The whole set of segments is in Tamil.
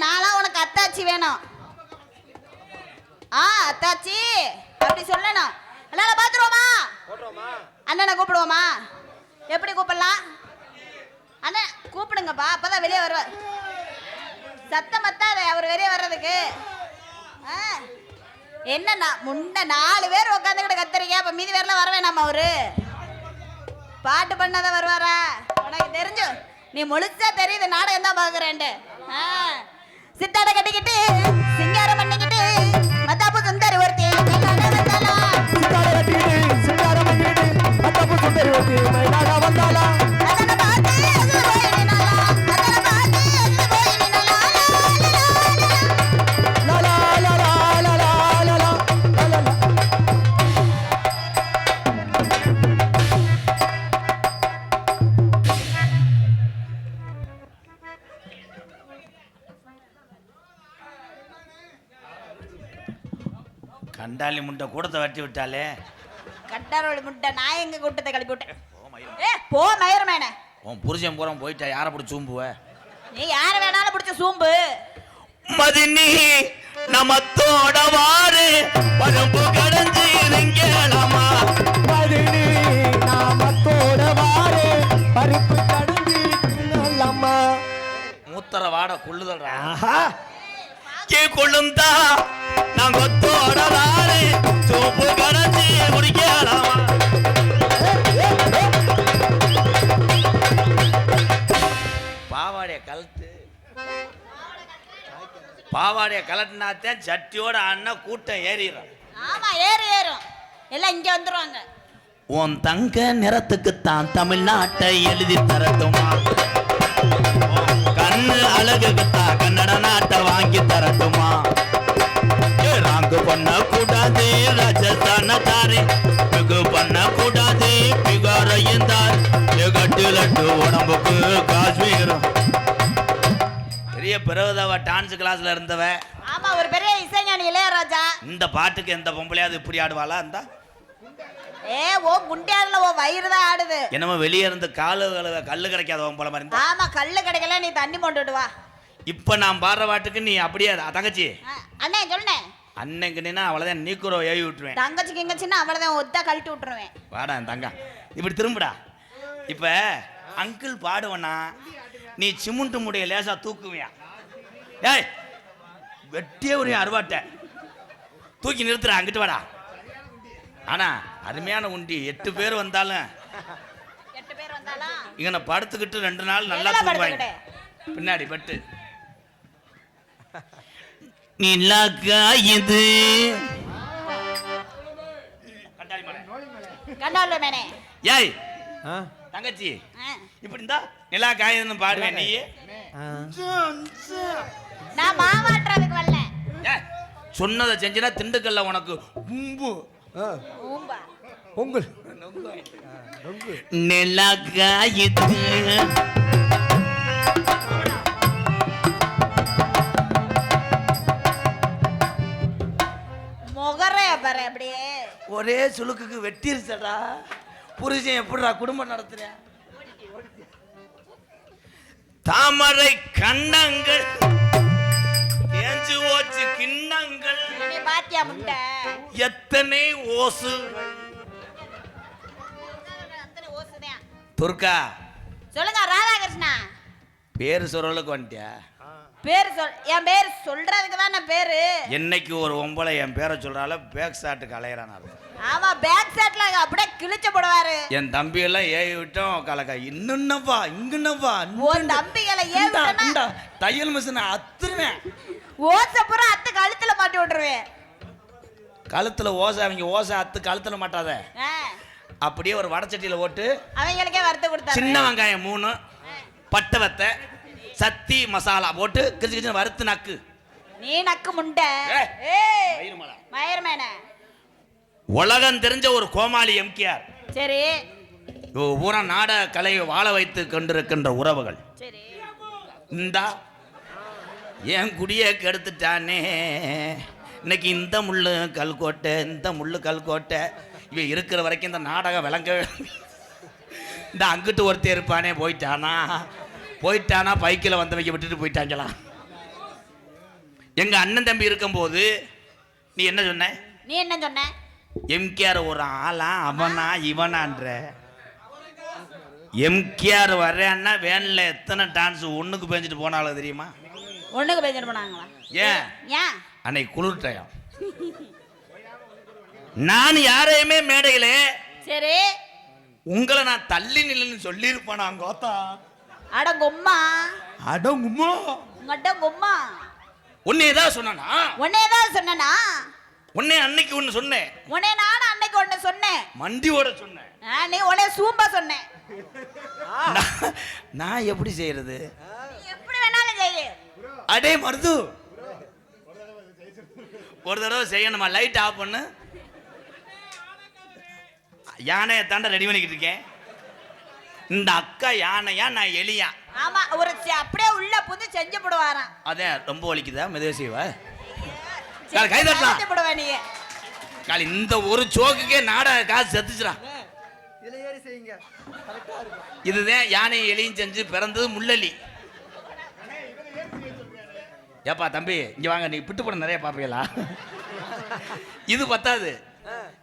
நான்லாம் உனக்கு அத்தாச்சி வேணும். அத்தாச்சி அப்படி சொல்லணும். எல்லாம் பாத்துருவோமா? அண்ணனை கூப்பிடுவோமா? எப்படி கூப்பிடலாம்? அண்ணன் கூப்பிடுங்கப்பா, அப்பதான் வெளியே வருவார். சத்தம் பத்தாத அவர் வெளியே வர்றதுக்கு. என்னன்னா முன்ன 4 பேர் உட்காந்துக்கிட்டு கத்துறீங்க, அப்ப மீதி பேர்லாம் வரவே நம்ம அவரு பாட்டு பண்ணாதான் வருவாரா? உனக்கு தெரிஞ்சு நீ முழுசா தெரியுது நாடகம் தான் பாக்குறேன். சித்தாட கட்டிக்கிட்டு சிங்காரம் பண்ணிக்கிட்டு மத்தாப்பு சுந்தரி ஒருத்தி வந்தாலா கண்டாலி முட்டை கூட்டத்தை வெட்டி விட்டாலே. கட்டாரோட முட்டை நான் எங்க கூட்டத்தை கிளப்பி விட்டேன். போ மயிரமேன. உன் புருஷன் பூரா போயிட்டா யாரை பிடிச்சி சூம்புவ? நீ யாரை வேணாலும் பிடிச்ச சூம்பு. மதினி நமத்தோட வாரு பரம்பு கடந்து இருங்கலாமா. மதினி நமத்தோட வாரு பருப்பு கடந்து இருங்கலாமா. மூத்தர வாட கொள்ளுதல்றா. கே கொள்ளுந்தா நான் கொத்தோட வாரு சோப்பு கடந்து குடிக்கலாமா. பாவாடைய கலட்டினாத்தான் சட்டியோட அண்ணன் கூட்டம் ஏறிடும். ஆமா ஏறும் எல்லாம் இங்க வந்துருவாங்க. உன் தங்க நிறத்துக்குத்தான் தமிழ்நாட்டை எழுதி தரட்டுமா. கண்ணு அழகுக்குத்தான் கன்னட நாட்டை வாங்கி தரட்டுமா. ராங்கு பண்ண கூடாது ராஜஸ்தான தாரே மிகு பண்ண கூடாது பிகாரையும் தார் எகட்டு லட்டு உடம்புக்கு காஷ்மீர். பெரிய பிறகுதவ டான்ஸ் கிளாஸ்ல இருந்தவ. ஆமா ஒரு பெரிய இசைஞானி இளையராஜா. இந்த பாட்டுக்கு எந்த பொம்பளையாவது இப்படி ஆடுவாளா? இந்த ஓ குண்டியாதுல ஓ வயிறு தான் ஆடுது. என்னமோ வெளியே இருந்து கல்லு கிடைக்காத போல மாதிரி. ஆமா கல்லு கிடைக்கல, நீ தண்ணி போட்டுட்டு வா. இப்ப நான் பாடுற பாட்டுக்கு நீ அப்படியே தங்கச்சி அண்ணே சொல்லுனே. அண்ணங்கினா அவ்வளவுதான் நீக்குறோ ஏவி விட்டுருவேன். தங்கச்சிக்கு எங்கச்சின்னா அவ்வளவுதான் ஒத்தா கழட்டி விட்டுருவேன். வாடா தங்க இப்படி திரும்புடா. இப்ப அங்கிள் பாடுவனா நீ சிமுண்டு முடிய லேசா தூக்குவியா? ஏய் வெட்டியே ஒரு அருவாட்டை தூக்கி நிறுத்துற, அங்கிட்டு வாடா. ஆனா அருமையான உண்டி 8 பேர் வந்தாலும் இங்க படுத்துக்கிட்டு 2 நாள் நல்லா தூங்குவாங்க. பின்னாடி பட்டு நிலாக்கா இது ஏய் தங்கச்சி இப்படி இருந்தா நிலா காயுதுன்னு பாடுவேன். நீ நான் மாவாட்டுறதுக்கு வரல. சொன்னதை செஞ்சினா திண்டுக்கல்ல உனக்கு பொங்கல் நிலா காயுது. முகரே பாரு அப்படியே ஒரே சுளுக்குக்கு வெட்டிருச்சடா. புருஷன் எப்படிடா குடும்பம் நடத்துற? தாமரை கண்ணங்கள் தேஞ்சு ஓச்சு கிண்ணங்கள் பாத்தியா முட்டை எத்தனை ஓசு. துர்கா சொல்லுங்க. ராதாகிருஷ்ணா பேரு சொல்றதுக்கு வந்துட்டியா? பேரு என் பேர் சொல்றதுக்கு தான் நான் பேரு. என்னைக்கு ஒரு ஒம்பளை என் பேரை சொல்றால பேக் ஷாட்டுக்கு அலையறான். ஆமா பேக் ஷாட்ல அப்படியே கிழிச்சு போடுவாரு. என் தம்பி எல்லாம் ஏவி விட்டோம் கலக்கா. இன்னும்வா இங்குன்னவா உன் தம்பிகளை ஏவி விட்டா தையல் மிஷினை அத்துருவேன். ஓசை பூரா அத்து கழுத்துல மாட்டி விட்டுருவேன். கழுத்துல ஓசை அவங்க ஓசை அத்து கழுத்துல மாட்டாத. அப்படியே ஒரு வடச்சட்டியில ஓட்டு அவங்களுக்கே வறுத்து கொடுத்தா. சின்ன வெங்காயம் 3 பட்டை வத்தை சத்தி மசாலா போட்டு கிச்சு கிச்சு வறுத்து நக்கு. நீ நக்கு முண்டை. மயிர்மேன உலகம் தெரிஞ்ச ஒரு கோமாளி எம்கேஆர். சரி பூரா நாடக கலையை வாழ வைத்து கொண்டிருக்கின்ற உறவுகள். சரி இந்தா என் குடியை கெடுத்துட்டானே. இன்னைக்கு இந்த முள்ளு கல்கோட்டை இந்த முள்ளு கல்கோட்டை இவ இருக்கிற வரைக்கும் இந்த நாடகம் விளங்க. இந்த அங்கிட்டு ஒருத்தர் இருப்பானே போயிட்டானா பைக்கில் வந்தவங்க விட்டுட்டு போயிட்டாங்களா. எங்க அண்ணன் தம்பி இருக்கும்போது நீ என்ன சொன்ன? நீ என்ன சொன்ன? எம்கேஆர் ஒரு ஆளா அவனா இவனான்ற. எம்கேஆர் வர்றேன்னா வேன்ல எத்தனை டான்ஸ் ஒண்ணுக்கு பேஞ்சிட்டு போனாலும் தெரியுமா? ஒண்ணுக்கு பேஞ்சிட்டு போனாங்களா? ஏன்? ஏன்? அன்னைக்கு குளிர் டயம். நான் யாரையுமே மேடையில சரி உங்களை நான் தள்ளி நில்லுன்னு சொல்லியிருப்பேன். நான் கோத்தா அடங்கும்மா அடங்கும்மா அடங்கும்மா உன்னை ஏதாவது சொன்னா? உன்னை ஏதாவது சொன்னனா? உன்னை அன்னைக்கு ஒண்ணு சொன்னேன். உன்னை நானும் அன்னைக்கு ஒண்ணு சொன்னேன். மண்டியோட சொன்னேன். நீ உன்னை சூம்பா சொன்னேன். நான் எப்படி செய்யறது? எப்படி வேணாலும் செய்ய. அடே மருது, ஒரு தடவை செய்யணுமா? லைட் ஆஃப் பண்ணு. யானையை தாண்ட ரெடி பண்ணிக்கிட்டு இருக்கேன். இந்த அக்கா யானையா நான் எலியா? ஆமா, ஒரு அப்படியே உள்ள புது செஞ்சு போடுவாராம். அதே ரொம்ப வலிக்குதா? மெதுவா செய்வா? கை தட்டலாம் போடுவா நீ. காலி இந்த ஒரு சோக்குக்கே நாடக காசு செத்துச்சுடா. இதுல ஏறி செய்யுங்க. இதுதான் யானை எலியும் செஞ்சு பிறந்தது முள்ளலி. ஏப்பா தம்பி இங்க வாங்க, நீ பிட்டு படம் நிறைய பாப்பீங்களா? இது பத்தாது,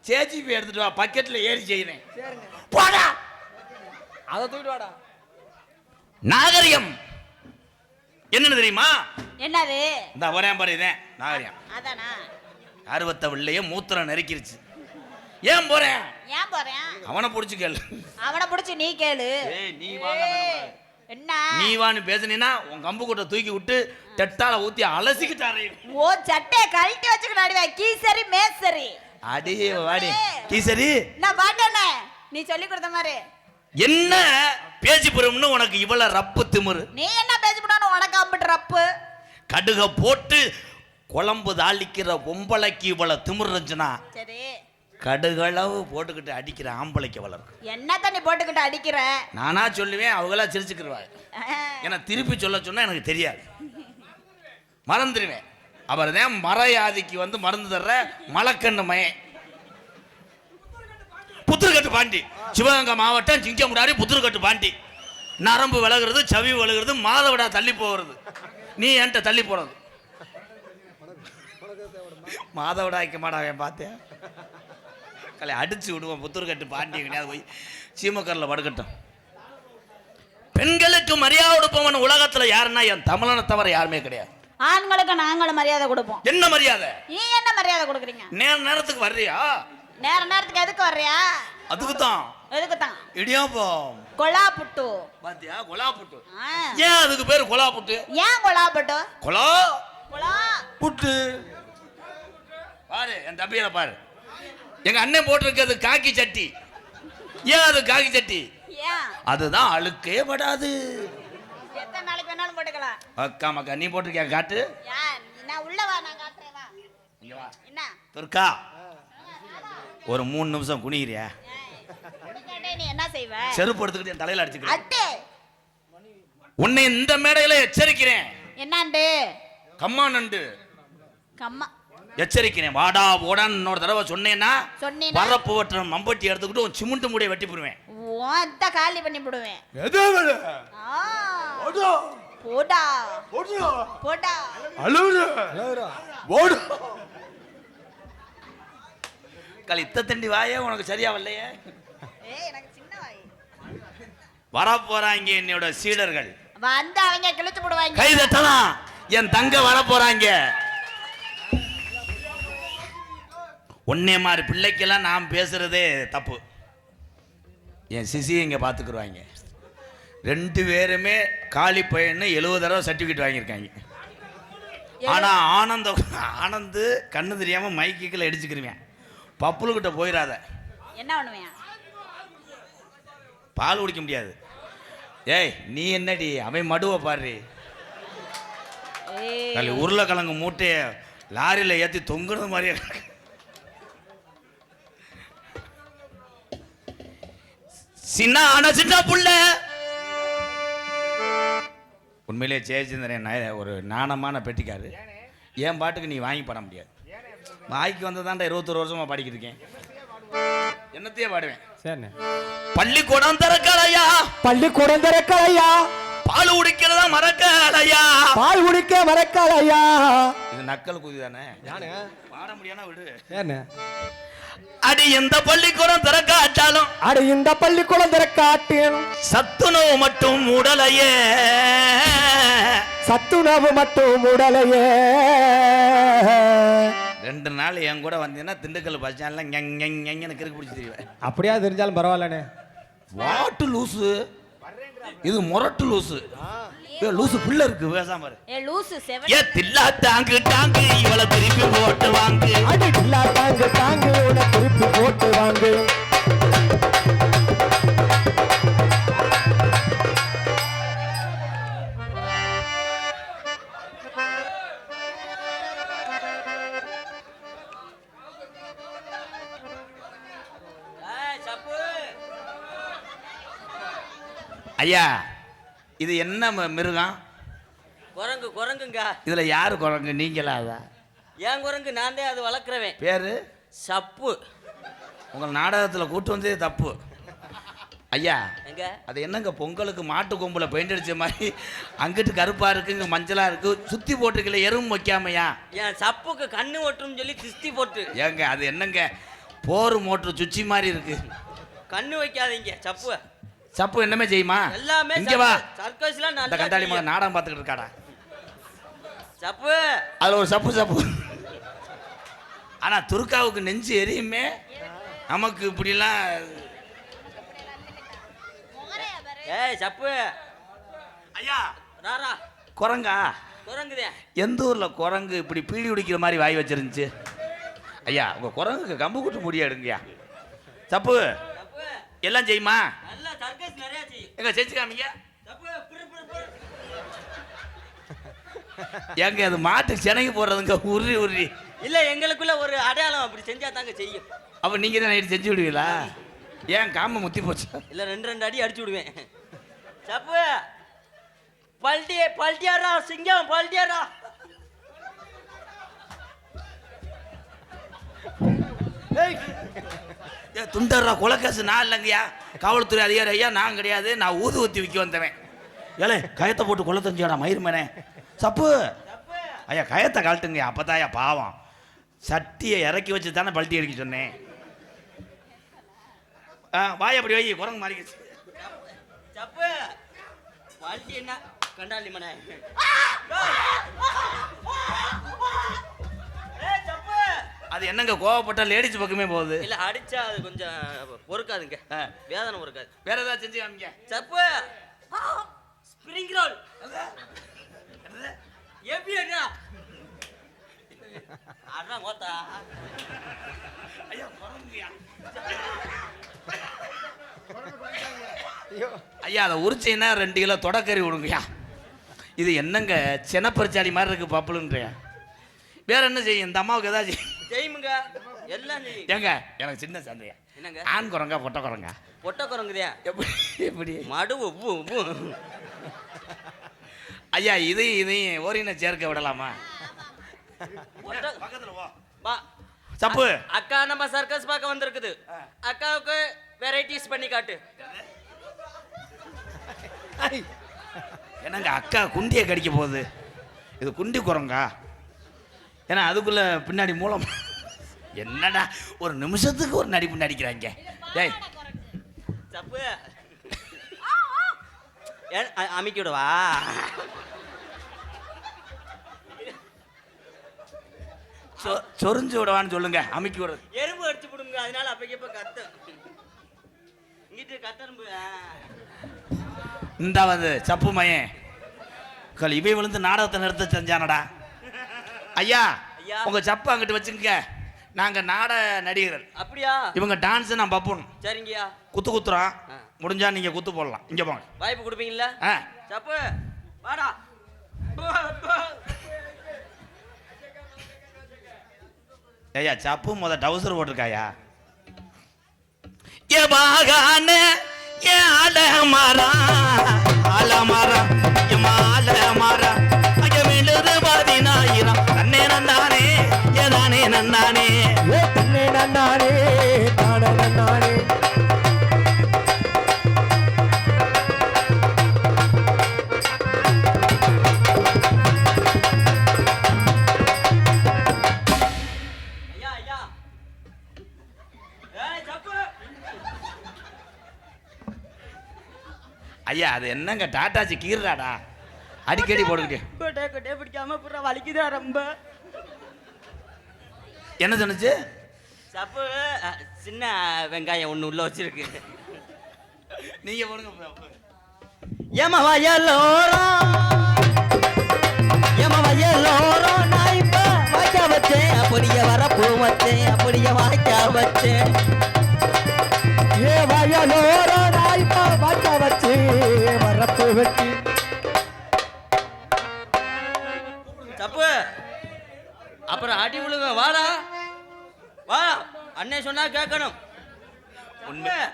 சேஜிபி எடுத்துட்டு வா, பக்கெட்ல ஏறி செய்யறேன். போடா, அதை தூக்கிட்டு வாடா. நாகரிகம் என்னன்னு தெரியுமா? என்னது? இந்த ஒரே பாரு, இதேன் நாகரிகம். அதானா? அறுபத்த வெள்ளைய மூத்திரம் நெருக்கிருச்சு. ஏன் போறேன்? ஏன் போறேன்? அவனை புடிச்சு கேளு. அவனை புடிச்சு நீ கேளு. நீ வாங்க. என்ன நீ வான்னு பேசுனீன்னா உன் கம்பு கூட்ட தூக்கி விட்டு டெட்டால ஊத்தி அலசிக்கிட்டாரு. ஓ சட்டையை கழட்டி வச்சுக்கிட்டு கீசரி மேசரி. அடே வாடி கீசரி, நான் பாட்டேனே நீ சொல்லி கொடுத்த மாதிரி. என்ன பேசி போறோம்னு உனக்கு இவ்வளவு ரப்பு திமிரு? நீ என்ன பேசி போடணும்? உனக்கு அம்பிட்டு ரப்பு. கடுக போட்டு குழம்பு தாளிக்கிற பொம்பளைக்கு இவ்வளவு திமிரு இருந்துச்சுன்னா, சரி கடுகளவு போட்டுக்கிட்டு அடிக்கிற ஆம்பளைக்கு வளர்க்கு. என்ன தண்ணி போட்டுக்கிட்டு அடிக்கிற? நானா சொல்லுவேன், அவங்களா சிரிச்சுக்கிடுவாங்க. ஏன்னா திருப்பி சொல்ல சொன்னா எனக்கு தெரியாது, மறந்துடுவேன். அவர் தான் மறையாதிக்கு வந்து மருந்து தர்ற மலக்கண்ணு மயன். புத்தூர்கட்டு பாண்டி, சிவகங்கை மாவட்டம் சிங்கமுடாரி புத்தூர்கட்டு பாண்டி. நரம்பு விலகுறது, சவி விலகுறது, மாதவிடா தள்ளி போகிறது. நீ என்கிட்ட தள்ளி போறது. மாதவிடா வைக்க மாட்டான் பார்த்தேன். கலை அடிச்சு விடுவோம். புத்தூர்கட்டு பாண்டி கிடையாது, போய் சீமக்கரில் படுக்கட்டும். பெண்களுக்கு மரியாதை கொடுப்பவன் உலகத்துல யாருன்னா என் தமிழனை தவிர யாருமே கிடையாது. ஆண்களுக்கு நாங்களும் மரியாதை கொடுப்போம். என்ன மரியாதை? நீ என்ன மரியாதை கொடுக்குறீங்க? நேரத்துக்கு வர்றியா? நேரத்துக்கு எதுக்கு வர்றியா? அதுக்கு தான். எதுக்கு தான்? இடியாப்பம் கொலா புட்டு. பாத்தியா, கொலா புட்டு. ஏன் அதுக்கு பேரு கொலா புட்டு? ஏன் கொலா புட்டு? கொலா கொலா புட்டு. பாரு என் தம்பியில பாரு, எங்க அண்ணன் போட்டிருக்கிறது காக்கி சட்டி. ஏன் அது காக்கி சட்டி? ஏன்? அதுதான் அழுக்கே படாது. எத்தனை நாளைக்கு வேணாலும் போட்டுக்கலாம். அக்கா மக்கா நீ போட்டிருக்கியா? காட்டு. நான் உள்ள வா, நான் காட்டுறேன் வா. இங்க வா. என்ன துர்கா, ஒரு 3 நிமிஷம் குனிகிறியா? நீ என்ன செய்வ? செருப்பு எடுத்துக்கிட்டு என் தலையில அடிச்சுக்கிறேன். அட்டே உன்னை இந்த மேடையில எச்சரிக்கிறேன். என்னாண்டு? கம்மா நண்டு கம்மா எச்சரிக்கிறேன். வாடா ஓடான்னு இன்னொரு தடவை சொன்னேன்னா சொன்னீனா வரப்பு வெட்டுற மம்பட்டி எடுத்துக்கிட்டு உன் சிமெண்ட் மூடையை வெட்டி போடுவேன். ஓத்த காலி பண்ணி போடுவேன். போடா போடா களி இத்த தண்டி வாயே உனக்கு சரியா வரலையே. எனக்கு சின்ன வாய். வரப்போறாங்க என்னோட சீடர்கள். வந்து அவங்க கிழிச்சு போடுவாங்க. கை தட்டலாம். என் தங்க வரப்போறாங்க. ஒன்னே மாதிரி பிள்ளைக்கெல்லாம் நான் பேசுறதே தப்பு. என் சிசி இங்க பாத்துக்குருவாங்க. 2 பேருமே காலி பையன்னு 70 தடவை சர்டிபிகேட் வாங்கியிருக்காங்க. ஆனா ஆனந்து கண்ணு தெரியாம மைக்குல அடிச்சுக்கிருவேன். பப்புலுக்கிட்ட போயிடாத. என்ன பண்ணுவேன்? பால் குடிக்க முடியாது. ஏய் நீ என்னடி அவன் மடுவை பாரு. உருளைக்கிழங்கு மூட்டைய லாரியில ஏத்தி தொங்குறது மாதிரியே இருக்கு. சின்ன புள்ள உண்மையிலே ஜெயச்சந்திரன் ஒரு நாணமான பெட்டிக்காரு. என் பாட்டுக்கு நீ வாங்கி பாட முடியாது. வாய்க்கு வந்ததாண்டா 21 வருஷமா பாடிக்கிட்டு இருக்கேன். என்னத்தையே பாடுவேன். சரி. பள்ளிக்கூடம் திறக்கலையா, பள்ளிக்கூடம் திறக்கலையா, பால் குடிக்கிறதா மறக்கலையா பால் குடிக்க மறக்காலையா. இது நக்கல் குதி தானே யானு பாட முடியானா விடு. ஏன்னு அடி எந்த பள்ளிக்கூடம் திறக்காட்டாலும் அடி இந்த பள்ளிக்கூடம் திறக்காட்டேனும் சத்துணவு மட்டும் உடலையே சத்துணவு மட்டும் உடலையே. 2 நாள் என் கூட வந்தீங்கன்னா திண்டுக்கல் பஸ் ஸ்டாண்ட்ல ஞன்னு கிறுக்கு பிடிச்சி தெரிவேன். அப்படியா தெரிஞ்சாலும் பரவாயில்லண்ணே. வாட்டு லூசு இது முரட்டு லூசு. லூசு புள்ள இருக்கு பேசாம பாரு. ஏ லூசு செவன் ஏ தில்லா தாங்கு தாங்கு இவள திருப்பி போட்டு வாங்கு. அடி இல்லா தாங்கு தாங்கு உன திருப்பி போட்டு வாங்கு. ஐயா இது என்ன மிருகம்? குரங்கு குரங்குங்க. இதுல யாரு குரங்கு? நீங்களா? அதா ஏன் குரங்கு? நான் தான் அது வளர்க்குறவேன். பேரு சப்பு. உங்கள் நாடகத்தில் கூட்டு வந்ததே தப்பு ஐயா. எங்க அது என்னங்க பொங்கலுக்கு மாட்டு கொம்புல பெயிண்ட் அடிச்ச மாதிரி அங்கிட்டு கருப்பா இருக்கு இங்க மஞ்சளா இருக்கு சுத்தி போட்டுக்கல எறும்பு வைக்காமையா? என் சப்புக்கு கண்ணு ஒட்டுன்னு சொல்லி திஸ்தி போட்டு. ஏங்க அது என்னங்க போர் மோட்டர் சுச்சி மாதிரி இருக்கு. கண்ணு வைக்காதீங்க. சப்பு சப்பு என்னமே செய்யுமா? எல்லாமே இங்க வா. சர்க்கஸ்ல இந்த நல்ல கண்டாளி மகன் நாடகம் பார்த்துக்கிட்டு இருக்காடா. சப்பு அதுல ஒரு சப்பு சப்பு. ஆனா துர்காவுக்கு நெஞ்சு எரியுமே. நமக்கு இப்படிலாம். ஏய் சப்பு ஐயா ராரா குரங்கா குரங்குதே. எந்த ஊர்ல குரங்கு இப்படி பீடி குடிக்கிற மாதிரி வாய் வச்சிருந்துச்சு? ஐயா உங்க குரங்குக்கு கம்பு கூட்டு முடியா எடுங்கய்யா. சப்பு சப்பு எல்லாம் செய்யுமா? நல்ல சர்க்கஸ் நிறைய செய்யும். எங்க செஞ்சு காமிங்க. சப்பு புரு புரு புரு. ஏங்க அது மாட்டு செனகி போடுறதுங்க உருறி உருறி. இல்ல எங்களுக்குள்ள ஒரு அடையாளம் அப்படி செஞ்சா தாங்க செய்யும். அப்ப நீங்க தான் நைட்டு செஞ்சு விடுவீங்களா? ஏன் காம முத்தி போச்சு? இல்ல 2 அடி அடிச்சு விடுவேன். சப்பு பல்டியாரா சிங்கம் பல்டியாரா. துண்டர்ரா கொலைக்காசு நான் இல்லைங்கய்யா. காவல்துறை அதிகாரி ஐயா நான் கிடையாது. நான் ஊதுவத்தி விற்க வந்தவன். ஏலே கயத்தை போட்டு கொலை தெரிஞ்சியாடா மயிர்மேனே. சப்பு ஐயா கயத்தை கழட்டுங்கய்யா. அப்பதாயா பாவம். சட்டியை இறக்கி வச்சு தானே பல்ட்டி அடிக்க சொன்னேன். வாய் அப்படி வை குரங்கு மாறிக்கிச்சு. சப்பு பல்டி என்ன கண்டாலி மனே. அது என்னங்க கோவப்பட்டா லேடிஸ் பக்கமே போகுது. இல்ல அடிச்சா அது கொஞ்சம் பொறுக்காதுங்க. வேதனை பொறுக்காது. வேற ஏதாவது செஞ்சு காமிங்க. சப்பு ஸ்ப்ரிங் ரோல் எப்படி அண்ணா அண்ணா கோத்தா. ஐயா குரங்குயா. ஐயா அதை உரிச்சைன்னா 2 கிலோ தொடக்கறி விடுங்கய்யா. இது என்னங்க செனப்பரிச்சாடி மாதிரி இருக்கு பப்புலுன்றியா? வேற என்ன செய்யும் இந்த அம்மாவுக்கு ஏதாவது செய்யுங்க எல்லாம் செய்யும். ஏங்க எனக்கு சின்ன சந்தையா என்னங்க ஆண் குரங்கா பொட்டை குரங்கா? பொட்டை குரங்குதே. எப்படி எப்படி மடு உப்பு உப்பு. ஐயா இதையும் ஓரின சேர்க்க விடலாமா? பக்கத்துல வா. சப்பு அக்கா நம்ம சர்க்கஸ் பார்க்க வந்திருக்குது. அக்காவுக்கு வெரைட்டிஸ் பண்ணி காட்டு. என்னங்க அக்கா குண்டியை கடிக்க போகுது. இது குண்டி குரங்கா? ஏன்னா அதுக்குள்ள பின்னாடி மூலம் என்னடா ஒரு நிமிஷத்துக்கு ஒரு நடிப்பு நடிக்கிறாங்க. டேய் சப்பு அமைக்கி விடவா? சொரிஞ்சு விடவான்னு சொல்லுங்க. அமைக்கி விடுறது எறும்பு அடிச்சு விடுங்க. அதனால அப்பக்கப்ப கத்து இங்கிட்டு கத்தரும்பு. இந்தாவது சப்பு மையன் இவை விழுந்து நாடகத்தை நிறுத்த செஞ்சானடா. ஐயா உங்க சப்பு அங்கிட்டு வச்சுங்க. நாங்க நாடக நடிகர்கள். அப்படியா? இவங்க டான்ஸ் நான் பப்புன். சரிங்கய்யா. குத்து குத்துறோம். முடிஞ்சா நீங்க குத்து போடலாம். இங்க போங்க. வாய்ப்பு கொடுப்பீங்களா? சப்பு வாடா. ஐயா சப்பு டவுசர் போட்டிருக்காயா? ஏ பாகான ஏ ஆலமரா ஆலமரா ஏ மாலமரா அங்கே விழுது 10000 தன்னே நன்னானே ஏதானே நன்னானே தன்னே நன்னானே தானே நன்னானே. ஐயா அது என்னங்க டாட்டாச்சி கீர்றாடா அடிக்கடி போட்டுக்கிட்டே கொட்டை கொட்டை பிடிக்காம புற வலிக்குதா ரொம்ப. என்ன சொன்னுச்சு? சப்பு சின்ன வெங்காயம் ஒண்ணு உள்ள வச்சிருக்கு. நீங்க போடுங்க. ஏமா வயலோரம் ஏமா வயலோரம் நான் இப்ப வாய்க்கா வச்சேன் அப்படியே வரப்போ வச்சேன் அப்படியே வாய்க்கா வச்சேன். ஏ வயலோர நாய்ப்பா வாய்க்கா வச்சு வரப்பு வெட்டி. தப்பு அப்புறம் அடி விழுங்க. வாடா வா அண்ணே சொன்னா கேட்கணும்.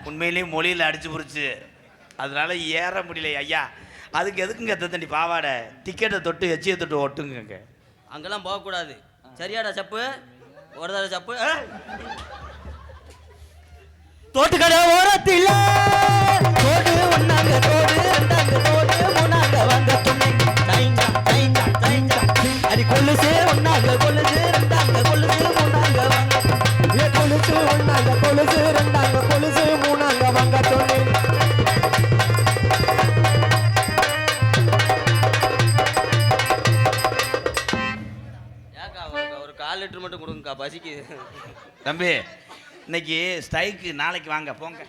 உண்மையிலேயே மொழியில் அடிச்சு புரிச்சு அதனால ஏற முடியல ஐயா. அதுக்கு எதுக்குங்க தண்டி பாவாடை டிக்கெட்டை தொட்டு எச்சியை தொட்டு ஒட்டுங்க. அங்கெல்லாம் போகக்கூடாது. சரியாடா சப்பு? ஒரு தடவை சப்பு. தோட்டுக்கடை ஓரத்தில் தோடு ஒன்னாங்க தோடு ரெண்டாங்க தோடு மூணாங்க வாங்க துணை தைஞ்சா தைஞ்சா தைஞ்சா அடி கொலுசு ஒன்னாங்க கொலுசு ரெண்டாங்க கொலுசு மூணாங்க வாங்க. ஏ கொலுசு ஒன்னாங்க கொலுசு ரெண்டாங்க கொலுசு மூணாங்க வாங்க சொன்னே. ஏக்கா ஒரு 1/4 லிட்டர் மட்டும் கொடுங்கக்கா பசிக்கு. தம்பி இன்னைக்கு ஸ்ட்ரைக்கு நாளைக்கு வாங்க போங்க.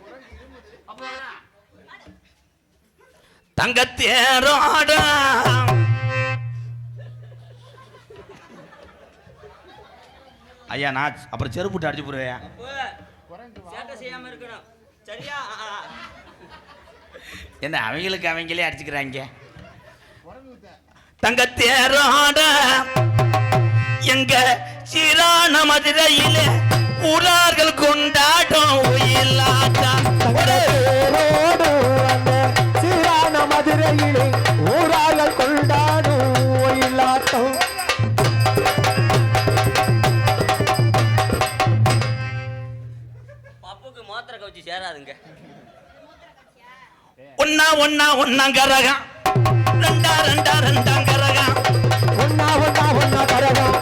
தங்கத்தேரோட ஐயா நான் அப்புறம் செருப்புட்டு அடிச்சு போடுவேன். சேட்டை செய்யாம இருக்கணும். சரியா? என்ன அவங்களுக்கு அவங்களே அடிச்சுக்கிறாங்க. தங்கத்தேரோட எங்க சீரான மதுரையில ஊரார்கள் கொண்டாடும் ஒயிலாட்டம். தங்கத்தேரோடு அந்த சீரான மதுரையிலே ஊரார்கள் கொண்டாடும் ஒயிலாட்டம். பப்புக்கு மோத்திர கவுச்சி சேராதுங்க. ஒன்னா ஒன்னா ஒன்னாங்கரகம் ரெண்டா ரெண்டா ரெண்டாங்கரகம் ஒன்னா ஒன்னா ஒன்னா கரகம்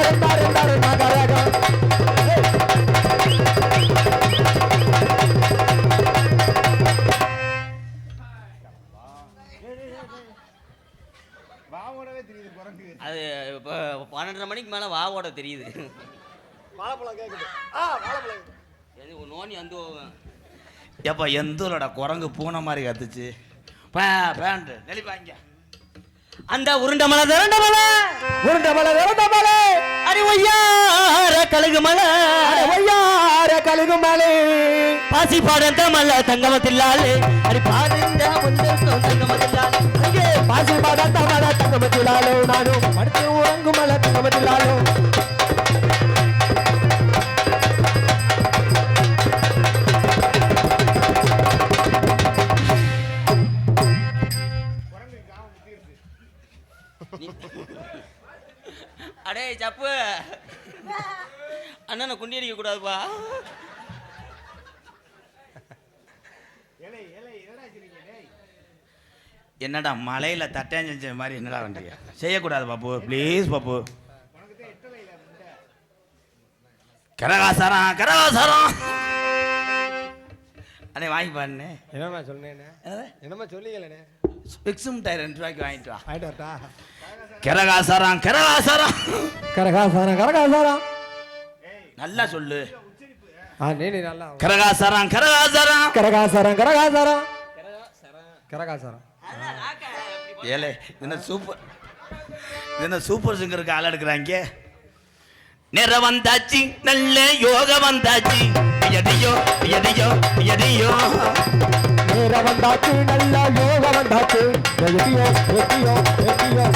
ரெண்டா ரெண்டா ரெண்டா கரகம். அது இப்போ 12:30 மணிக்கு மேலே வாவோட தெரியுது. வாழைப்பழம் கேட்குது. வாழைப்பழம். எது நோனி வந்து ஏப்பா எந்தோலோட குரங்கு பூனை மாதிரி கத்துச்சு. பேண்ட் நெளிப்பாங்க. அந்த உருண்டை மலை திரண்ட மலை உருண்ட மலை உருண்ட மலை அடி ஒய்யார கழுகு மலை ஒய்யார கழுகு மலை பாசி பாடந்த மலை தங்கமத்தில்லாலே அடி பாடுந்த முந்தம் தங்கமத்தில்லாலே அங்கே பாசி பாடாத மலை தங்கமத்திலாலோ நானும் படுத்து உறங்கு மலை தங்கமத்திலாலோ. அடே சப்பு அண்ணனை குண்டி அடிக்க கூடாதுப்பா. என்னடா மலையில தட்டையம் செஞ்ச மாதிரி என்னடா வண்டிய செய்யக்கூடாது பாப்பு ப்ளீஸ் பாப்பு. கரகாசாரம் கரகாசாரம் அண்ணே வாங்கி பாருண்ணே. என்னம்மா சொன்னேண்ணே? என்னம்மா சொல்லிங்களே? பிக்ஸும் டயர் 2 ரூபாய்க்கு வாங்கிட்டு வா. ஆயிட்டு வரட்டா? கரகாசாரம் கரகாசாரம் கரகாசாரம் கரகாசாரம் நல்லா சொல்லு. நீ நல்லா கரகாசாரம் கரகாசாரம் கரகாசாரம் கரகாசாரம் கரகாசாரம். ஏலே என்ன சூப்பர் சிங்கருக்கு ஆள் எடுக்கிறாங்க. நேர வந்தாச்சு நல்ல யோக வந்தாச்சு எதையோ எதையோ எதையோ நேர வந்தாச்சு நல்ல யோக வந்தாச்சு எதையோ எதையோ எதையோ.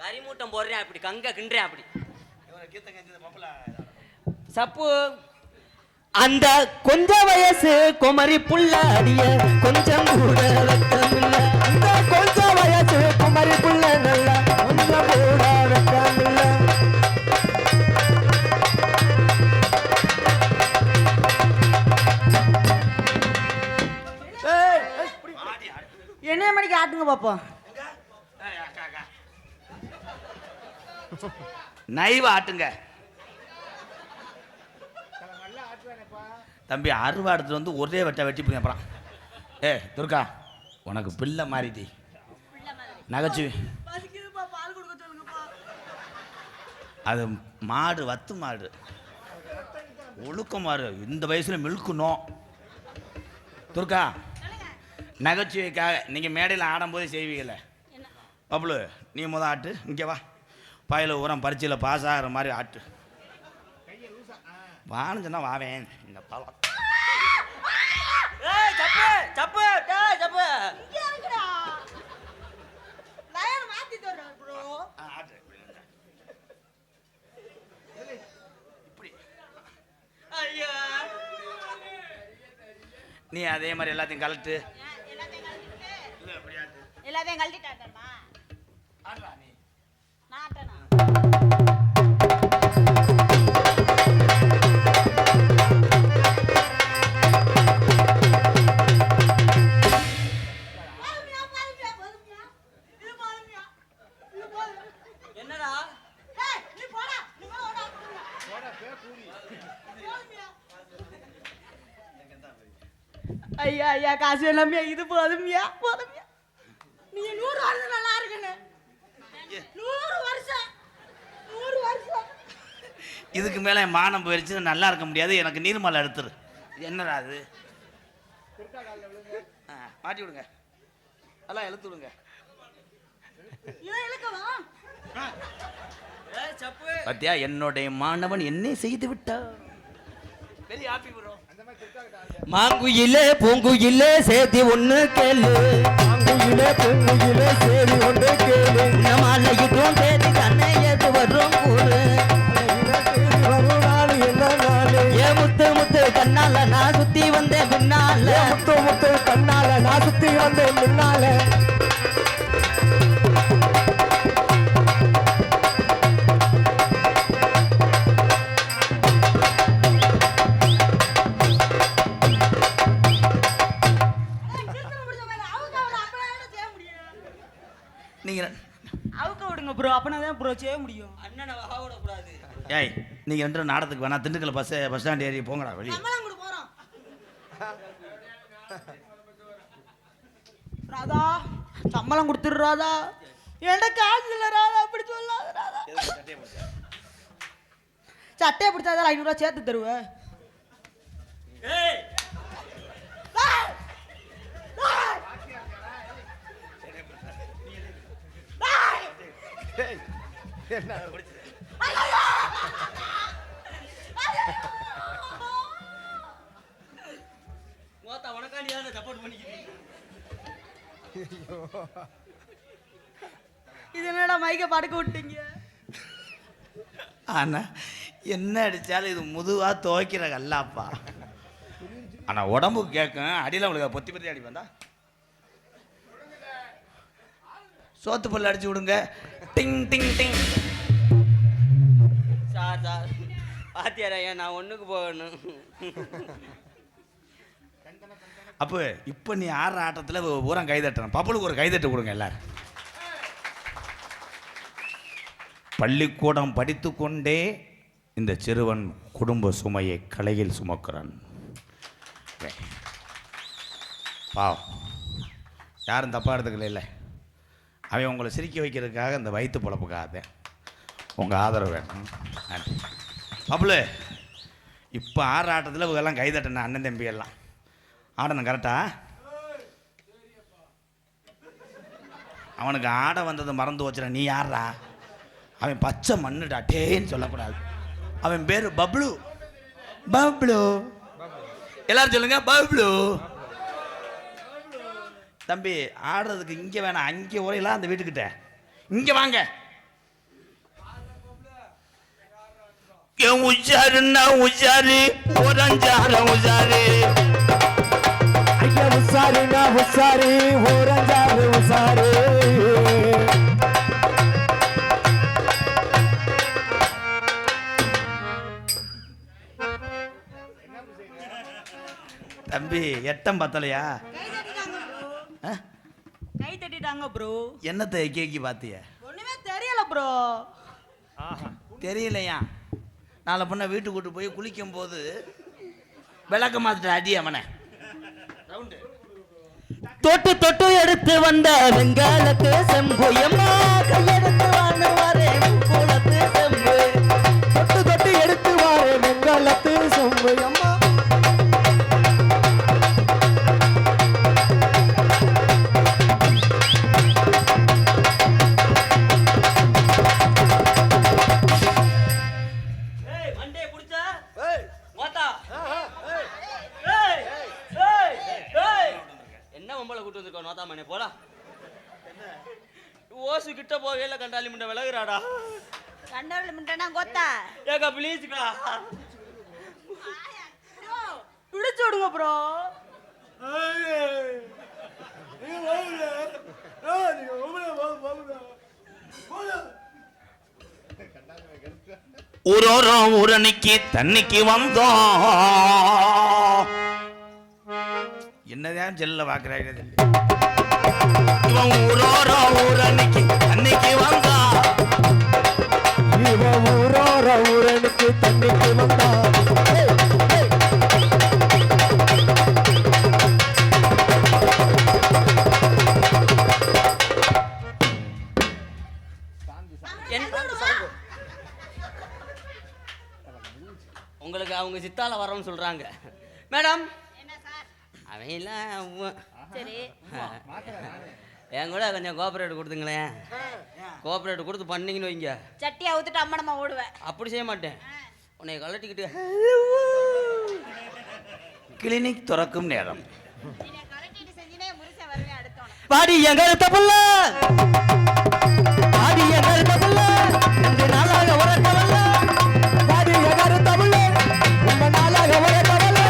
கரிமூட்டம் போடுறேன் அப்படி கங்க கிண்டுறேன் அப்படி சப்பு. அந்த கொஞ்ச வயசு குமரி புள்ள அடிய கொஞ்சம் கூட வெக்கமில்ல. அந்த கொஞ்ச வயசு குமரி புள்ள நல்ல கொஞ்சம் கூட வெக்கமில்ல. என்ன மணிக்கு ஆட்டுங்க பாப்போம். நைவ ஆட்டுங்க. தம்பி அருவா எடுத்துட்டு வந்து ஒரே வெட்டி போய் அப்புறம் துர்கா உனக்கு பிள்ளை மாறிடி நகைச்சுவை அது மாடு வத்து மாடு ஒழுக்க மாடு இந்த வயசுல மில்கணும் துர்கா நகைச்சுவைக்காக நீங்கள் மேடையில் ஆடும்போதே செய்வீங்கல்ல பப்ளு நீ ஆட்டு இங்கே வா பாயில் உரம் பரீட்சையில் பாஸ் ஆகிற மாதிரி ஆட்டு வான்னு சொன்னா வாவேன் இந்த பாவம் நீ அதே மாதிரி எல்லாத்தையும் கலட்டு எல்லாத்தையும் கழட்டிட்டாட்டமா நீ நாட்டனா என்னடா ஐயா ஐயா காசு எல்லாமே இது போதும்யா போதும்யா நீங்க 100 வருஷம் நல்லா இருக்குன்னு 100 வருஷம் இதுக்கு மேலே மானம் போயிடுச்சு நல்லா இருக்க முடியாது எனக்கு நீர்மலை எடுத்துரு என்னடா அது மாட்டி விடுங்க எல்லாம் இழுத்து விடுங்க பத்தியா என்னுடைய மாணவன் என்னை செய்து விட்டான் பெரிய ஹாப்பி ப்ரோ மாங்குயிலே பூங்குயிலே சேதி ஒண்ணு கேளு மாங்குயிலே பூங்குயிலே சேதி ஒன்று கேளு மாலையிட்டும் தேதி தன்னை எது வரும் கூறு வரும் நாள் என்ன நாள் ஏ முத்து முத்து கண்ணால நான் சுத்தி வந்தேன் பின்னால முத்து முத்து கண்ணால நான் சுத்தி வந்தேன் முன்னால அவுக்க விடுங்க ப்ரோ அப்பனா தான் ப்ரோ செய்ய முடியும் அண்ணனை வா விடக்கூடாது ஏய் நீங்க 2 நாடத்துக்கு வேணா திண்டுக்கல் பஸ் ஸ்டாண்ட் ஏறி போங்கடா வெளியே சம்பளம் கொடு போறோம் ராதா சம்பளம் கொடுத்துரு ராதா என்கிட்ட காசு இல்ல ராதா அப்படி சொல்லாத ராதா சட்டையை பிடிச்சாதான் 500 ரூபா சேர்த்து தருவேன் என்ன உனக்காண்டியாவது சப்போர்ட் பண்ணிக்கிறீங்க இது என்னடா மைக்க படுக்க விட்டீங்க ஆனா என்ன அடிச்சாலும் இது முதுவா துவைக்கிற கல்லாப்பா ஆனா உடம்புக்கு கேட்கும் அடியில் அவளுக்கு பொத்தி பத்தி அடி வந்தா சோத்து பல்லு அடிச்சு விடுங்க டிங் டிங் டிங் சார் சார் பாத்தியாரா நான் ஒண்ணுக்கு போகணும் அப்போ இப்போ நீ ஆடுற ஆட்டத்தில் ஊரம் கைதட்டணும் பப்பளுக்கு ஒரு கைதட்டு கொடுங்க எல்லாரும் பள்ளிக்கூடம் படித்து கொண்டே இந்த சிறுவன் குடும்ப சுமையை கலையில் சுமக்கிறான் பாவம் யாரும் தப்பாக எடுத்துக்கல இல்லை அவன் உங்களை சிரிக்க வைக்கிறதுக்காக இந்த வயிற்று பொழப்புக்காக உங்கள் ஆதரவு வேணும் நன்றி பப்புளு இப்போ ஆடுற ஆட்டத்தில் இவங்கெல்லாம் கைதட்டணும் அண்ணன் தம்பி எல்லாம் ஆடணும் கரெக்டா அவனுக்கு ஆட வந்தது மறந்து வச்சுற நீ யாரா அவன் பச்சை மண்ணுடா டேன்னு சொல்லக்கூடாது அவன் பேர் பப்ளு பப்ளு எல்லாரும் சொல்லுங்க பப்ளு தம்பி ஆடுறதுக்கு இங்கே வேணாம் அங்கே உரையெல்லாம் அந்த வீட்டுக்கிட்ட இங்கே வாங்க உஜாருன்னா உஜாரு ஓரஞ்சாரம் உஜாரு ஐயா உசாரினா உசாரி ஓரஞ்சாறு உசாரு தம்பி எட்டம் பத்தலையா கை தட்டிட்டாங்க ப்ரோ என்னத்தை கேக்கி பார்த்திய ஒண்ணுமே தெரியல ப்ரோ தெரியலையா நாளை பொண்ணை வீட்டுக்கு கூட்டு போய் குளிக்கும் போது விளக்க மாத்திட்ட அடி அவனை. தொட்டு தொட்டு எடுத்து வந்த வெங்காலத்து செம்பு எம்மா கையெடுத்து வாங்குவாரே குளத்து செம்பு. தொட்டு தொட்டு எடுத்து வாரே வெங்காலத்து சொம்பு அம்மா. மண்டே புடிச்சா ஏய் வாத்தா ஏய் ஏய் ஏய் ஏய் என்ன மம்பள கூட்டி வந்திருக்கோம் நோத்தா மணி போடா. ஓசு கிட்ட போவேல கண்டாலி முண்டை விலகுறாடா. கண்டவள முண்டனா கோத்தா ஏக்கா ப்ளீஸ்க்கா பிடிச்சு விடுங்க ப்ரோ. ஊரோரம் ஊரணிக்கு தண்ணிக்கு வந்தோம். என்னதான் செல்ல பாக்குறாங்க இவன் ஊரோரம் ஊரணிக்கு தண்ணிக்கு வந்தான். இவன் ஊரோர ஊரனுக்கு தண்ணிக்கு வந்தா. உங்களுக்கு அவங்க சித்தால வரோம்னு சொல்றாங்க மேடம். அவன் சரி என் கூட கொஞ்சம் கோஆபரேட் கொடுத்துங்களேன். கோஆபரேட் கொடுத்து பண்ணீங்கன்னு வைங்க சட்டியை அவுத்துட்டு அம்மனமா ஓடுவேன். அப்படி செய்ய மாட்டேன். உன்னை கலட்டிக்கிட்டு கிளினிக் திறக்கும் நேரம். கலட்டிட்டு செஞ்சினே முருசை வருவேன் அடுத்தோம். வாடி எங்க இருத்த புள்ள வாடி எங்க இருத்த புள்ள ரெண்டு நாளாக உறக்கவல்ல. வாடி எகாரு தமிழே ரொம்ப நாளாக ஒரே கவலை.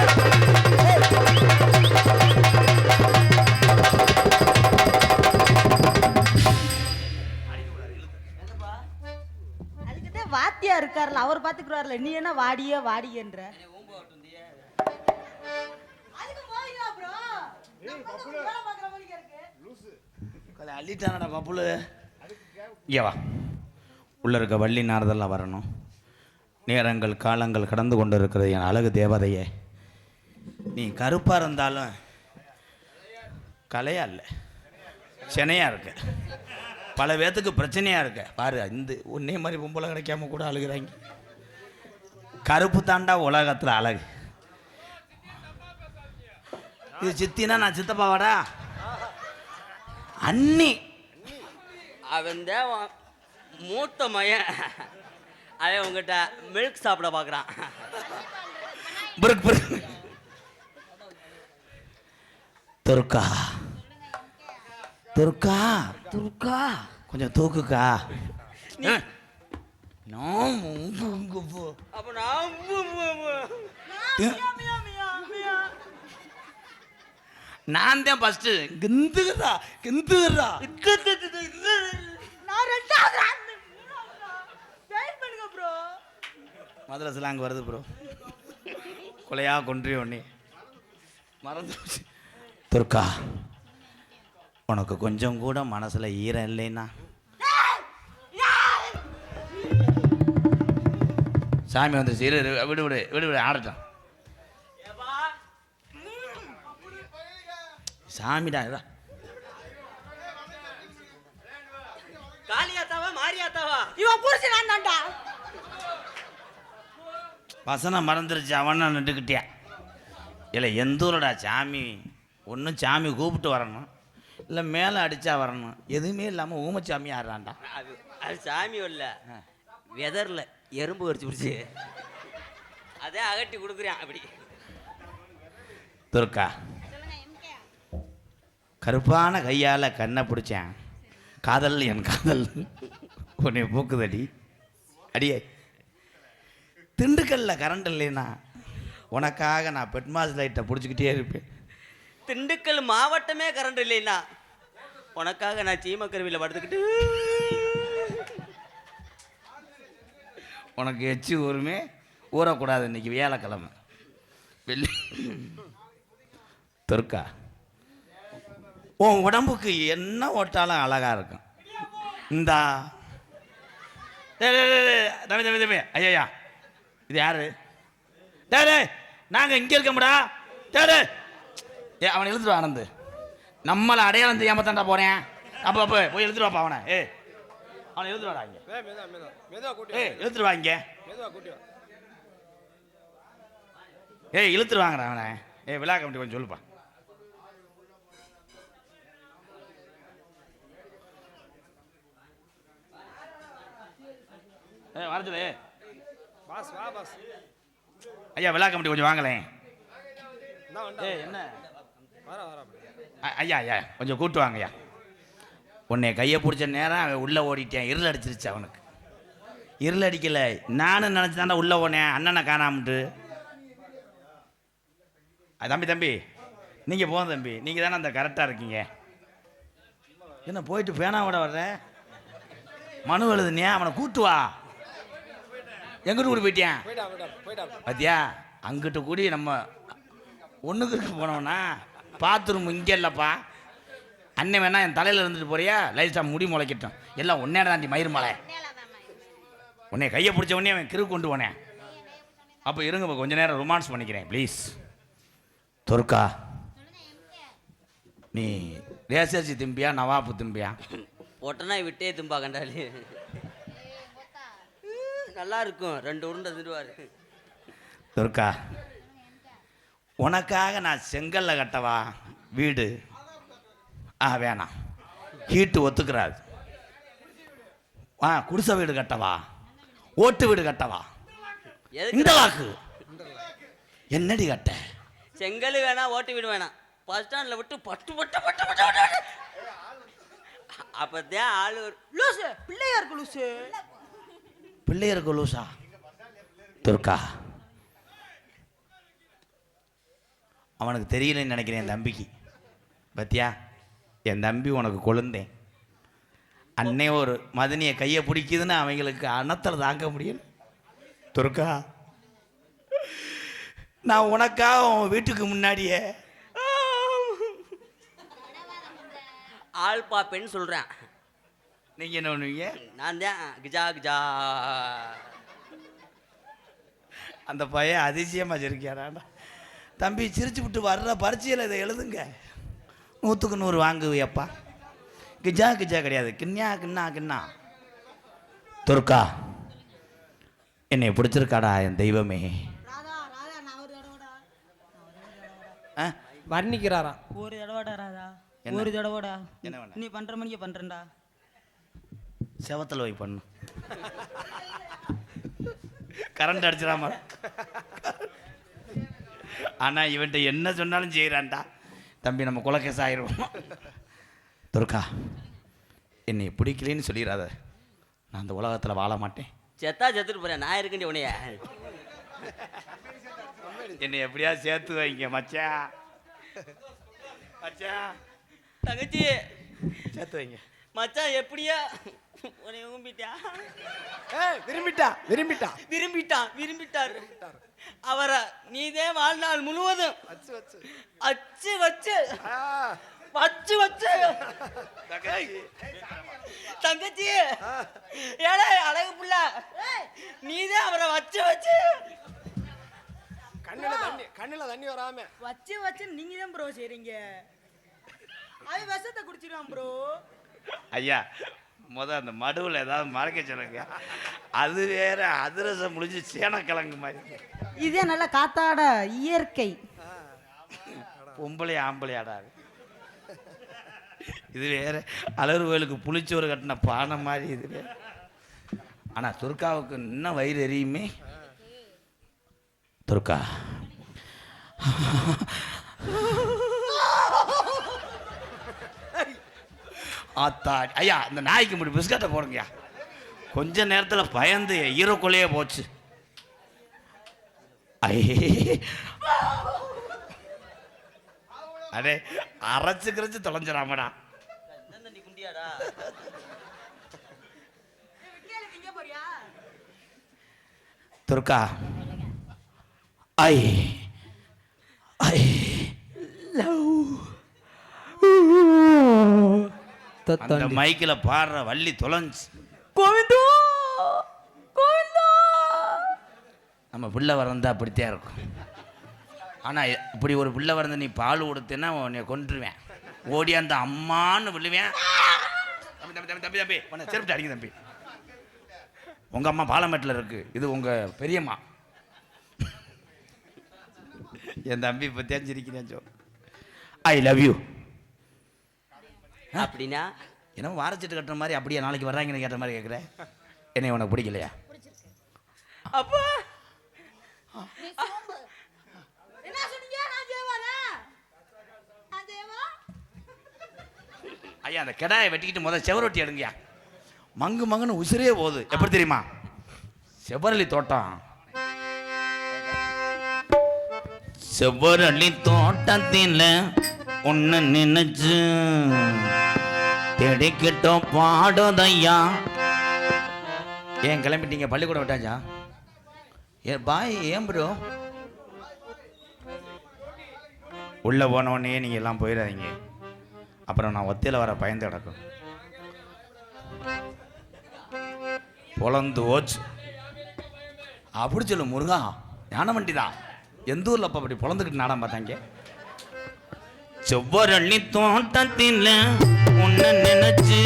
அதுக்குதான் வாத்தியா இருக்காருல அவர் பாத்துக்குறாருல நீ என்ன வாடியே வாடியன்ற. அள்ளிட்டானடா பப்புளு. இங்கே வா. உள்ள இருக்க வள்ளி நாரதெல்லாம் வரணும். நேரங்கள் காலங்கள் கடந்து கொண்டு இருக்கிறது என் அழகு தேவதையே. நீ கருப்பாக இருந்தாலும் கலையா இல்லை சென்னையாக இருக்க. பல பேர்த்துக்கு பிரச்சனையாக இருக்க. பாரு இந்த உன்னே மாதிரி பொம்பளை கிடைக்காம கூட அழுகிறாங்க. கருப்பு தாண்டா உலகத்தில் அழகு. இது சித்தினா நான் சித்தப்பாவாடா. அண்ணி அவன் தான் மூத்த மயன். அவன் உங்ககிட்ட மில்க் சாப்பிட பார்க்குறான். துர்கா துர்கா துர்கா கொஞ்சம் தூக்குக்கா. அப்போ நான் நான் தான் ஃபர்ஸ்ட் கிந்துகிறா கிந்துகிறா. நான் ரெண்டாவது வெயிட் பண்ணுங்க ப்ரோ. மதுரை ஸ்லாங் வருது ப்ரோ. கொலையா கொன்றிய உடனே மறந்து போச்சு. துர்கா உனக்கு கொஞ்சம் கூட மனசுல ஈரம் இல்லைன்னா சாமி வந்து சீரு விடு விடு விடு விடு ஆடட்டும். சாமிடா இதா காளியாத்தாவா மாரியாத்தாவா இவன் புரிச்சு நான் தான்டா. வசனம் மறந்துருச்சு. அவனா நின்றுக்கிட்டியா இல்லை எந்த ஊரடா சாமி. ஒன்றும் சாமி கூப்பிட்டு வரணும் இல்லை மேலே அடித்தா வரணும். எதுவுமே இல்லாமல் ஊமச்சாமி ஆடுறான்டா. அது சாமி இல்லை வெதரில் எறும்பு கடிச்சு பிடிச்சி அதே அகட்டி கொடுக்குறேன் அப்படி. துர்கா கருப்பான கையால் கண்ணை பிடிச்சேன். காதல் என் காதல் உன்னை பூக்குதடி. அடியே திண்டுக்கல்ல கரண்ட் இல்லைன்னா உனக்காக நான் பெட்மாஸ் லைட்டை பிடிச்சிக்கிட்டே இருப்பேன். திண்டுக்கல் மாவட்டமே கரண்ட் இல்லைன்னா உனக்காக நான் சீமக்கருவியில் படுத்துக்கிட்டு உனக்கு எச்சு ஊருமே ஊறக்கூடாது. இன்னைக்கு வியாழக்கிழமை வெள்ளி. துர்கா உன் உடம்புக்கு என்ன ஓட்டாலும் அழகா இருக்கும். இந்தா தம்பி தம்பி தம்பி ஐயா இது யாரு? டே நாங்க இங்க இருக்கோம்டா. தேடு. ஏ அவனை எழுந்துட்டு வா ஆனந்து. நம்மள அடையாளம் தெரியாம தான்டா போறேன். அப்ப போய் எழுந்துட்டு வாப்பா அவனை. அவனை எழுந்துட்டு வாடா இங்க. மெதுவா கூட்டி எழுந்துட்டு வா இங்க. மெதுவா கூட்டி வா. இழுத்துட்டு வாங்கடா அவனை. விழா கமிட்டி கொஞ்சம் சொல்லுப்பா. வரச்சுல. பாஸ் வா பாஸ். ஐயா விழா கமிட்டி கொஞ்சம் வாங்கலேன். என்ன வர வர. ஐயா கொஞ்சம் கூட்டு வாங்க ஐயா. உன்னை கையை பிடிச்ச நேரம் அவன் உள்ளே ஓடிட்டேன். இருள் அடிச்சிருச்சு அவனுக்கு. இருள் அடிக்கல, நானும் நினச்சி தாண்டா உள்ளே போனேன் அண்ணனை காணாமட்டு. தம்பி நீங்கள் போங்க தம்பி, நீங்கள் தானே அந்த கரெக்டாக இருக்கீங்க. என்ன போயிட்டு பேனாவோட வர்ற மனு எழுதுனியா? அவனை கூட்டு வா. எங்கிட்ட கூடி போயிட்டேன் பார்த்தியா? அங்கிட்ட கூடி நம்ம ஒன்றுக்கு போனோம்னா பாத்ரூம் இங்கே இல்லைப்பா. அண்ணன் வேணா என் தலையில் இருந்துட்டு போறியா? லைட்டாக முடி முளைக்கட்டும். எல்லாம் ஒன்னேட தாண்டி மயிர் மலை. உன்னை கையை பிடிச்ச உடனே அவன் கிரு கொண்டு போனேன். அப்போ இருங்க கொஞ்ச நேரம் ரொமான்ஸ் பண்ணிக்கிறேன் ப்ளீஸ். துர்கா, நீ ரேசர்ச்சி திம்பியா நவாப்பு திம்பியா? ஒட்டனா விட்டே தும்பா கண்டாலி நல்லா இருக்கும். 2 உருண்டை திருவாரு. துர்கா, உனக்காக நான் செங்கல்ல கட்டவா வீடு? வேணாம், ஹீட்டு ஒத்துக்கிறாது. குடிசை வீடு கட்டவா? ஓட்டு வீடு கட்டவா? இந்த வாக்கு என்னடி கட்ட? செங்கல் வேணாம், ஓட்டு வீடு வேணாம். பஸ் ஸ்டாண்டில் விட்டு பட்டு பட்டு பட்டு பட்டு அப்பதான் ஆளு லூசு பிள்ளையாருக்கு லூசு. பிள்ளையருக்கு லூசா? துர்கா, அவனுக்கு தெரியலன்னு நினைக்கிறேன் என் தம்பிக்கு. பத்தியா, என் தம்பி உனக்கு கொழுந்தேன். அன்னை ஒரு மதனியை கையை பிடிக்குதுன்னு அவங்களுக்கு அனத்தில் தாங்க முடியல. துர்கா, நான் உனக்காக உன் வீட்டுக்கு முன்னாடியே ஆள் பாப்பேன்னு சொல்கிறேன். நீங்கள் என்ன பண்ணுவீங்க? நான் தான் கிஜா கிஜா. அந்த பையன் அதிசயமாக சிரிக்காராண்டா. தம்பி சிரிச்சு விட்டு வர்ற பரீட்சையில் இதை எழுதுங்க, 100க்கு 100 வாங்குவியப்பா. கிஜா கிஜா கிடையாது, கிண்ணா கிண்ணா கிண்ணா. துர்கா, என்னை பிடிச்சிருக்காடா என் தெய்வமே. வர்ணிக்கிறாராம். ஒரு தடவைடா ராதா, என்ன? ஒரு தடவைடா. என்ன வேணும்? நீ பண்ற மணிக்கு பண்றேன்டா. செவத்தில் போய் பண்ணு. கரண்ட் அடிச்சிடாம. ஆனால் இவன்ட்ட என்ன சொன்னாலும் செய்கிறான்டா. தம்பி நம்ம குலக்கேச ஆயிரும். துர்கா, என்னை பிடிக்கலன்னு சொல்லிடாத. நான் அந்த உலகத்தில் வாழ மாட்டேன். செத்தா செத்துட்டு போறேன். நான் இருக்கேன் உனைய. என்னை எப்படியா சேர்த்து வைங்க மச்சான். மச்சான் தங்கச்சி சேர்த்து வைங்க. மச்சான் எப்படியா உன்னை விரும்பிட்டா? விரும்பிட்டார். அவரை நீதே வாழ்நாள் முழுவதும் அச்சு வச்சு தங்கச்சி ஏழை அழகு புள்ள, நீதே அவரை வச்சு கண்ணுல தண்ணி வராம வச்சு நீங்க தான் ப்ரோ செய்றீங்க. அது விஷத்தை குடிச்சிருவான் ப்ரோ. ஐயா, அந்த மடுவில் ஏதாவது மறைக்க சொல்லுங்க. அது வேற அதிரசம் முடிஞ்சு சேனக்கிழங்கு மாதிரி. இதே நல்ல காத்தாட இயற்கை. பொம்பளை ஆம்பளையாடாது. இது வேற அலறு கோயிலுக்கு புளிச்சோறு கட்டின பானை மாதிரி இது வேற. ஆனால் துர்காவுக்கு இன்னும் வயிறு எரியுமே. துர்கா, ஆத்தா ஐயா, இந்த நாய்க்கு முடி பிஸ்கட்டை போடுங்கய்யா. கொஞ்ச நேரத்தில் பயந்து ஈரோக்குள்ளேயே போச்சு. அடே அரைச்சு தொலைஞ்சிடாமடா. குண்டியாடா துர்கா, ஐ அந்த மைக்கில் பாடுற வள்ளி தொலைஞ்சு. கோவிந்தோ கோவிந்தோ. நம்ம பிள்ளை வரந்தா அப்படித்தான் இருக்கும். ஆனால் இப்படி ஒரு பிள்ளை வந்து நீ பால் கொடுத்தேன்னா உன்னை கொன்றுவேன். ஓடி அந்த அம்மான்னு விழுவேன். தம்பி தம்பி தம்பி தம்பி உன்னை செருப்பிட்டு அடிக்க தம்பி. உங்கள் அம்மா பாலமேட்டில் இருக்கு, இது உங்கள் பெரியம்மா. என் தம்பி இப்போ தெரிஞ்சிருக்கிறேன். ஜோ ஐ லவ் யூ. அப்படின்னா என்ன வாரச்சிட்டு கட்டுற மாதிரி அப்படியே நாளைக்கு வர்றாங்கன்னு கேட்ட மாதிரி கேட்குறேன். என்னை உனக்கு பிடிக்கலையா? அப்பா என்ன சொன்னீங்க? நான் ஜெயவானா? நான் ஜெயவா? ஐயா அந்த கிடாயை வெட்டிக்கிட்டு முதல் செவரொட்டி எடுங்கய்யா. மங்கு மங்குன்னு உசிரே போகுது. எப்படி தெரியுமா? செவ்வரளி தோட்டம். செவ்வரளி தோட்டத்தில் ஒன்று நினைச்சு தேடிக்கிட்டோம் பாடுதையா. ஏன் கிளம்பிட்டீங்க? பள்ளிக்கூடம் விட்டாச்சா? ஏ பாய் ஏன் ப்ரோ? உள்ளே போனவொடனே நீங்கள் எல்லாம் போயிடாதீங்க, அப்புறம் நான் ஒத்தையில் வர பயந்து கிடக்கும். பொழந்து ஓச்சு அப்படி சொல்லு முருகா. ஞான வண்டி தான். எந்த ஊரில் அப்போ அப்படி பொழந்துக்கிட்டு நாடம் பார்த்தாங்க. செவ்வரளி தோட்டத்தில் உன்னை நினைச்சு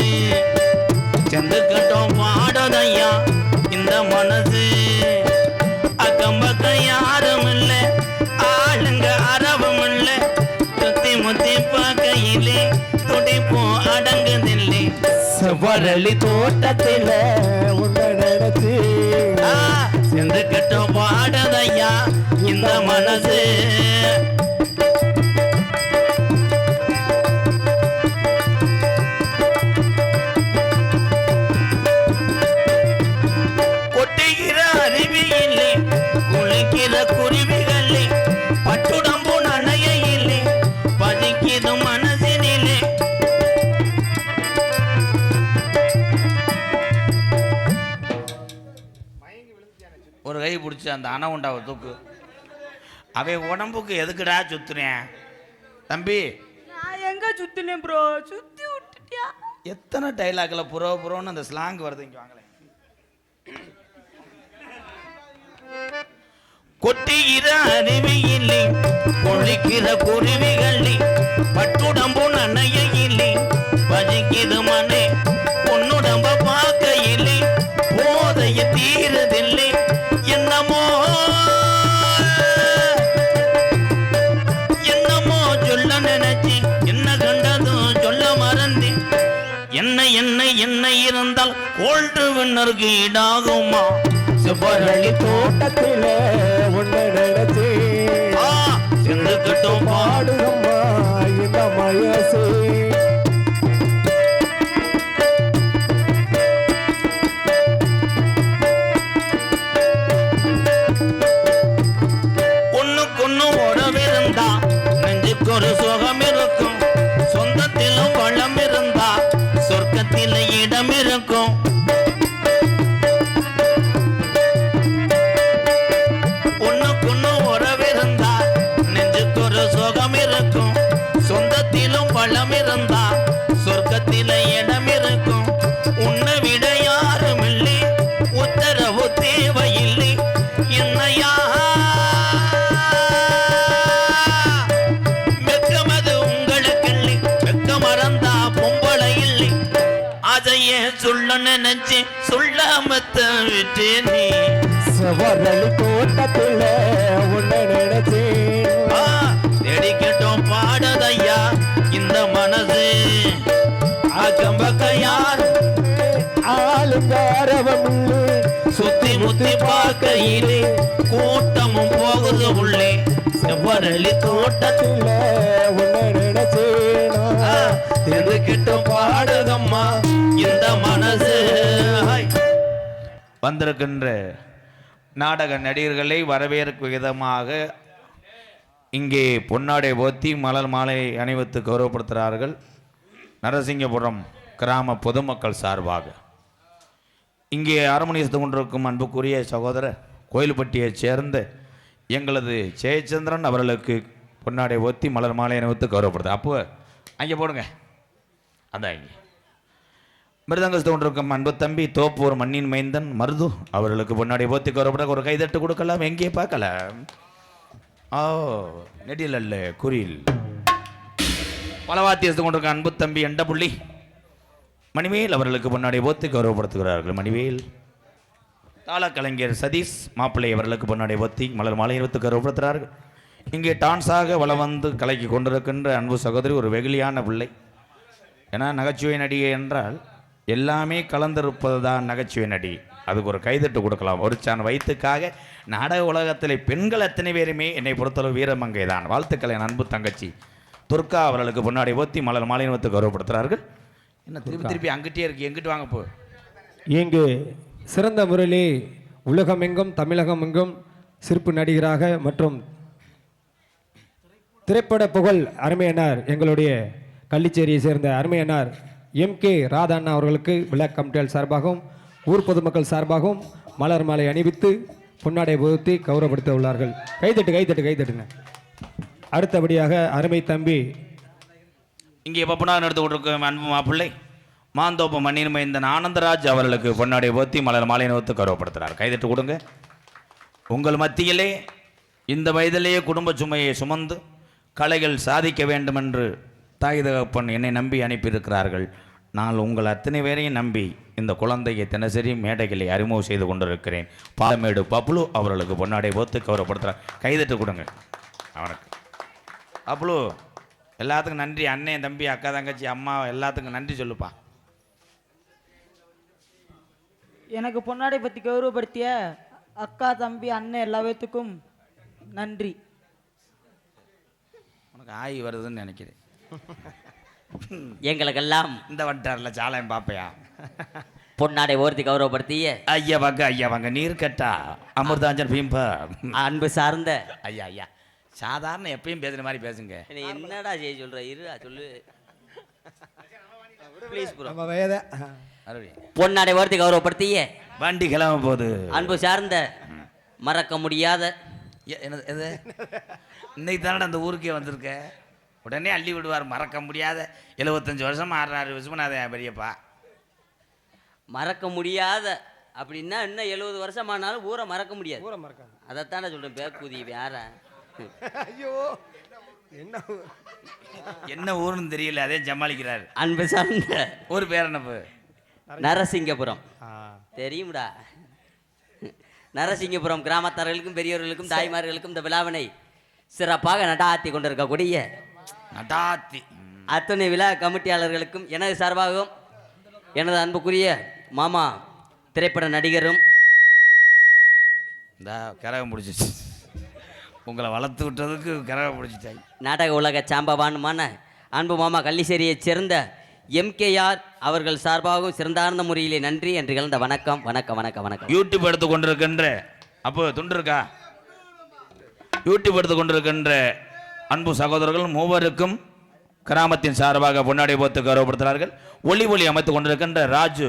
செந்துக்கிட்டோம் பாடுதையா இந்த மனசு. அக்கம் பக்கம் யாரும் இல்லை, ஆளுங்க அரவும் இல்லை, சுத்தி முத்தி பார்க்கையிலே துடிப்போம் அடங்குதில்லை. செவ்வரளி தோட்டத்தில் உன்னை நினைச்சு செந்துக்கிட்டோம் பாடுதையா இந்த மனசு. கொட்டுகிற அருவியில்லை, குளிக்கிற குருவிகளே, பட்டுடம்பு நனையில்லை, பதிக்கிது மனசினிலே. ஒரு கை பிடிச்சி அந்த அணவுண்டாவை தூக்கு. அவன் உடம்புக்கு எதுக்குடா சுத்துறேன் தம்பி? நான் எங்க சுத்தினேன் ப்ரோ? சுத்தி விட்டுட்டியா? எத்தனை டைலாக்ல புறோ புறோன்னு அந்த ஸ்லாங் வருது. இங்க வாங்கல. கொட்டுகிற அருவியில்லை, கொளிக்கிற குருவிகளே, பட்டுடம்பு நனையில்லை, பஜிக்கிது மனே, பொன்னுடம்ப பார்க்கையில்லை, போதைய தீரதில்லை. என்னமோ என்னமோ சொல்ல நினைச்சி என்ன கண்டதும் சொல்ல மறந்து. என்ன என்ன என்ன இருந்தால் கோல்டு வின்னருக்கு ஈடாகுமா? செவ்வரளி தோட்டத்தில் உன்னை நினைச்சு செந்துக்கிட்டோம் பாடுகம்மா இந்த மயசு. ஒண்ணுக்கொன்னு உறவிருந்தா நெஞ்சுக்கு ஒரு சுகம் இருக்கும், சொந்தத்திலும் பழம் இருந்தா சொர்க்கத்தில இடம் இருக்கும். ஒண்ணுக்கொன்னு உறவிருந்தா நெஞ்சுக்கு ஒரு சுகம் இருக்கும், சொந்தத்திலும் பழம் இருந்தா சொர்க்கத்தில இடம் இருக்கும். உன்னை விட யாரும் இல்லை, உத்தரவு தேவையில்லை. என்னையா வெக்கமது உங்களுக்கு இல்லை, வெக்க மறந்தா பொம்பளை இல்லை. அதையே சொல்ல நினைச்சு சொல்லாமத்த விட்டேன் நீ. செவ்வரளி தோட்டத்தில் உன்னை நினைச்சு தேடிக்கிட்டோம் பாடுதையா இந்த மனசு. அக்கம் பக்கம் யார் ஆளுங்க அரவம் இல்லை, சுத்தி முத்தி பார்க்கையிலே கூட்டமும் போகுது உள்ளே. செவ்வரளி தோட்டத்தில் உன்னை நினைச்சு தெரிஞ்சுக்கிட்டு பாடுதம்மா இந்த மனசு. வந்திருக்கின்ற நாடக நடிகர்களை வரவேற்கும் விதமாக இங்கே பொன்னாடை போத்தி மலர் மாலை அணிவித்து கௌரவப்படுத்துகிறார்கள் நரசிங்கபுரம் கிராம பொதுமக்கள் சார்பாக. இங்கே அரமணியத்து கொண்டிருக்கும் அன்புக்குரிய சகோதரர் கோயில்பட்டியைச் சேர்ந்த எங்களது ஜெயச்சந்திரன் அவர்களுக்கு பொன்னாடை ஒத்தி மலர் மாலை அணிவித்து கௌரவப்படுது. அப்போ அங்கே போடுங்க. அதான் இங்கே மிருதங்கஸ்து கொண்டிருக்கும் அன்பு தம்பி தோப்பூர் மண்ணின் மைந்தன் மருது அவர்களுக்கு பொன்னாடை போத்தி கௌரவப்பட ஒரு கைதட்டு கொடுக்கலாம். எங்கே பார்க்கலாம். ஓ நெடில் அல்ல குறில். பலவாத்தியத்து கொண்டிருக்க அன்பு தம்பி எண்ட புள்ளி மணிவேல் அவர்களுக்கு முன்னாடி போத்து கௌரவப்படுத்துகிறார்கள். மணிவேல். தாளக்கலைஞர் சதீஷ் மாப்பிள்ளை அவர்களுக்கு முன்னாடி போத்தி மலர் மாலை இருபத்து கௌரவப்படுத்துகிறார்கள். இங்கே டான்ஸாக வளம் வந்து கலைக்கு கொண்டிருக்கின்ற அன்பு சகோதரி ஒரு வெகுளியான பிள்ளை. ஏன்னா நகைச்சுவை நடிகை என்றால் எல்லாமே கலந்திருப்பது தான் நகைச்சுவை நடி. அதுக்கு ஒரு கைதட்டு கொடுக்கலாம். ஒரு சான் வயிற்றுக்காக நாடக உலகத்தில் பெண்கள் அத்தனை பேருமே என்னை பொறுத்தளவு வீரமங்கை தான். வாழ்த்துக்களை என் அன்பு தங்கச்சி துர்கா அவர்களுக்கு முன்னாடி போத்தி மலர் மாலையினத்தை கௌரவப்படுத்துகிறார்கள். என்ன திருப்பி அங்கிட்டே இருக்கு, எங்கிட்டு வாங்க போ. இங்கு சிறந்த முறையிலே உலகமெங்கும் தமிழகமெங்கும் சிறப்பு நடிகராக மற்றும் திரைப்பட புகழ் அருமையனார் எங்களுடைய கள்ளிச்சேரியை சேர்ந்த அருமையனார் MK ராதா அண்ணா அவர்களுக்கு விழா கமிட்டியால் சார்பாகவும் ஊர் பொதுமக்கள் சார்பாகவும் மலர் மாலை அணிவித்து பொன்னாடை புகுத்தி கௌரவப்படுத்த உள்ளார்கள். கைதட்டுங்க. அடுத்தபடியாக அருமை தம்பி இங்கே பப்புனாக நடந்து கொண்டிருக்கும் அன்பு மாப்பிள்ளை மாந்தோப்பு மண்ணின் மைந்தன் ஆனந்தராஜ் அவர்களுக்கு பொன்னாடை போத்தி மலர் மாலை நிறுத்து கௌரவப்படுத்துகிறார். கைதட்டு கொடுங்க. உங்கள் மத்தியிலே இந்த வயதிலேயே குடும்ப சுமையை சுமந்து கலைகள் சாதிக்க வேண்டும் என்று தாய் தகப்பன் என்னை நம்பி அனுப்பியிருக்கிறார்கள். நான் உங்கள் அத்தனை பேரையும் நம்பி இந்த குழந்தையை தினசரி மேடைகளை அறிமுகம் செய்து கொண்டிருக்கிறேன். பாலமேடு பப்ளு அவர்களுக்கு பொன்னாடை போத்து கௌரவப்படுத்துகிறார். கைதட்டு கொடுங்க அவனுக்கு. பப்ளு எல்லாத்துக்கும் நன்றி. அண்ணன் தம்பி அக்கா தங்கச்சி அம்மா எல்லாத்துக்கும் நன்றி சொல்லுப்பா. எனக்கு பொன்னாடை பற்றி கௌரவப்படுத்திய அக்கா தம்பி அண்ணன் எல்லா பேத்துக்கும் நன்றி. உனக்கு ஆகி வருதுன்னு நினைக்கிறேன். எங்களுக்கெல்லாம் இந்த வட்டாரில் சாலையும் பாப்பையா பொன்னாடை ஓர்த்தி கௌரவப்படுத்திய ஐயா வாங்க நீர் கட்டா அமிர்தாஞ்சன் பீம்பா அன்பு சார்ந்த ஐயா சாதாரண எப்பயும் பேசுற மாதிரி பேசுங்க. நீ என்னடா செய்ய சொல்ற? இருடா சொல்லு ப்ளீஸ் ப்ரோ. நம்ம வயத பொன்னாடை ஓர்த்தி கௌரவப்படுத்திய வண்டி கிளம்ப போகுது. அன்பு சார்ந்த மறக்க முடியாத என்னது இன்னைக்கு தானே அந்த ஊருக்கே வந்திருக்க. உடனே அள்ளி விடுவார். மறக்க முடியாத 75 வருஷம் ஆடுறாரு விஸ்வநாதன் பெரியப்பா. மறக்க முடியாத அப்படின்னா இன்னும் 70 வருஷம் ஆனாலும் ஊரை மறக்க முடியாது. ஊரை மறக்காது. அதைத்தானே சொல்றேன். பேக்குதி வேற ஐயோ என்ன ஊருன்னு தெரியல, அதே சமாளிக்கிறாரு. அன்பு சார்ந்த ஊர் பேர் என்னப்பு? நரசிங்கபுரம். தெரியும்டா. நரசிங்கபுரம் கிராமத்தார்களுக்கும் பெரியவர்களுக்கும் தாய்மார்களுக்கும் இந்த விழாவினை சிறப்பாக நடாத்தி கொண்டிருக்கக்கூடிய நடாத்தி அத்தனை விழா கமிட்டியாளர்களுக்கும் எனது சார்பாகவும் எனது அன்புக்குரிய மாமா திரைப்பட நடிகரும் இந்த கரகம் பிடிச்சிச்சு. உங்களை வளர்த்து விட்டதுக்கு கரகம் பிடிச்சிட்டாங்க. நாடக உலக சாம்பவானுமான அன்பு மாமா கள்ளிச்சேரியைச் சேர்ந்த MKR அவர்கள் சார்பாகவும் சிறந்தார்ந்த முறையிலே நன்றி என்று கலந்த வணக்கம் வணக்கம் வணக்கம் வணக்கம். யூடியூப் எடுத்து கொண்டிருக்கின்ற அப்போ துண்டு இருக்கா? யூடியூப் எடுத்து கொண்டிருக்கின்ற அன்பு சகோதரர்கள் மூவருக்கும் கிராமத்தின் சார்பாக பொன்னாடை போத்து கௌரவப்படுத்துகிறார்கள். ஒளி அமைத்து கொண்டிருக்கின்ற ராஜு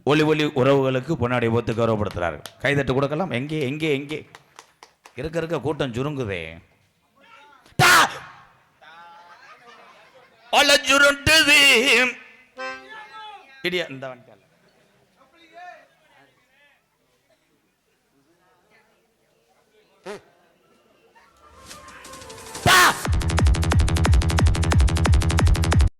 ஒளி உறவுகளுக்கு பொன்னாடை போத்து கௌரவப்படுத்துகிறார்கள். கைதட்டு கொடுக்கலாம். எங்கே இருக்க கூட்டம் சுருங்குதே. சுருண்டுது இடியா இந்த வந்துட்டால